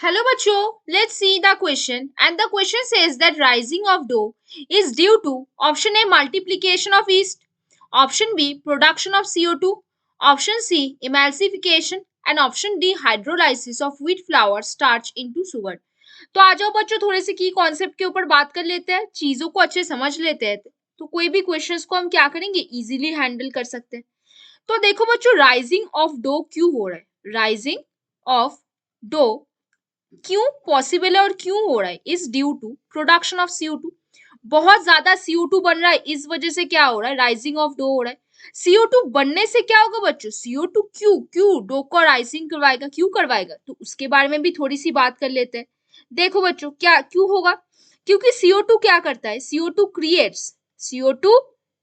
Hello bachcho, let's see the question and the question says that rising of dough is due to option A multiplication of yeast, option B production of CO2, option C emulsification and option D hydrolysis of wheat flour starch into sugar. तो आ जाओ बच्चों थोड़े से की concept के ऊपर बात कर लेते हैं, चीजों को अच्छे समझ लेते हैं तो कोई भी क्वेश्चंस को हम क्या करेंगे इजीली हैंडल कर सकते हैं। तो देखो बच्चों राइजिंग ऑफ डो क्यों हो रहा है, राइजिंग ऑफ डो क्यों पॉसिबल है और क्यों हो रहा है, is due to production of CO2। बहुत ज्यादा CO2 बन रहा है, इस वजह से क्या हो रहा है राइजिंग ऑफ डो हो रहा है। CO2 बनने से क्या होगा बच्चों, CO2 क्यों क्यों डो को राइजिंग करवाएगा, क्यों करवाएगा, तो उसके बारे में भी थोड़ी सी बात कर लेते हैं। देखो बच्चों क्या क्यों होगा, क्योंकि CO2 क्या करता है, CO2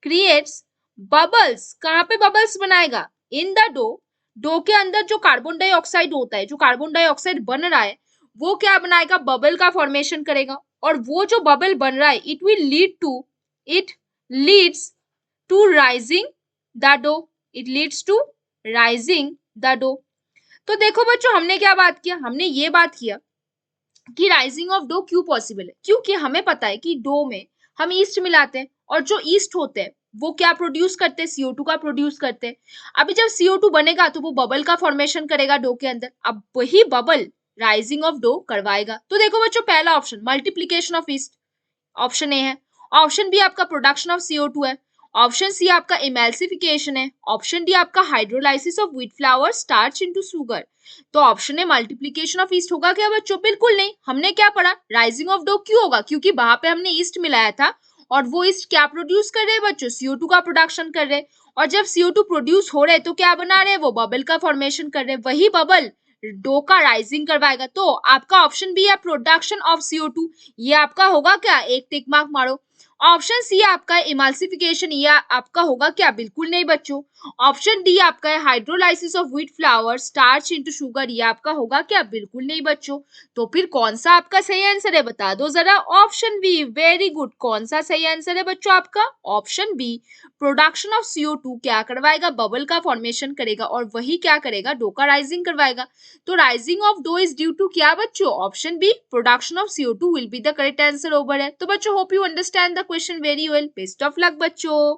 क्रिएट्स बबल्स। कहां पे बबल्स बनाएगा, इन द डो। डो के अंदर जो कार्बन डाइऑक्साइड होता है, जो कार्बन डाइऑक्साइड बन रहा है वो क्या बनाएगा, बबल का फॉर्मेशन करेगा। और वो जो बबल बन रहा है it leads to rising the dough, it leads to rising the dough. तो देखो बच्चों हमने क्या बात किया, हमने ये बात किया कि राइजिंग ऑफ डो क्यों पॉसिबल है, क्योंकि हमें पता है कि डो में हम ईस्ट मिलाते हैं और जो ईस्ट होते हैं वो क्या प्रोड्यूस करते हैं, CO2 का प्रोड्यूस करते हैं। अभी जब CO2 बनेगा तो वो बबल का फॉर्मेशन करेगा डो के अंदर, अब वही बबल राइजिंग ऑफ डो करवाएगा। तो देखो बच्चों पहला option multiplication of yeast, option A है। ऑप्शन बी आपका प्रोडक्शन ऑफ CO2 है। ऑप्शन सी आपका इमेल्सिफिकेशन है। ऑप्शन डी आपका hydrolysis of wheat flour starch into sugar. तो option A multiplication of yeast होगा क्या बच्चों, बिल्कुल नहीं। हमने क्या पढ़ा, राइजिंग ऑफ डो क्यों होगा, क्योंकि वहां पे हमने ईस्ट मिलाया था और वो ईस्ट क्या प्रोड्यूस कर रहे हैं बच्चों, CO2 का प्रोडक्शन कर रहे हैं। और जब CO2 प्रोड्यूस हो रहे हैं तो क्या बना रहे हैं, वो बबल का फॉर्मेशन कर रहे हैं, वही बबल डो का राइजिंग करवाएगा। तो आपका ऑप्शन बी है प्रोडक्शन ऑफ CO2, ये आपका होगा क्या, एक टिक मार्क मारो। ऑप्शन सी आपका इमल्सिफिकेशन, ये आपका होगा क्या, बिल्कुल नहीं बच्चों। ऑप्शन डी आपका है hydrolysis of wheat flour starch into sugar, ये आपका होगा क्या, बिल्कुल नहीं बच्चों। तो फिर कौन सा आपका सही आंसर है बता दो जरा, ऑप्शन बी, वेरी गुड। कौन सा सही आंसर है बच्चों आपका, option B. Production of CO2 क्या करवाएगा, बबल का फॉर्मेशन करेगा और वही क्या करेगा, डो का राइजिंग करवाएगा। तो rising of dough is due to क्या बच्चों, option B production of CO2 will be the correct answer over है। तो बच्चों hope you understand the question very well, best of luck बच्चों।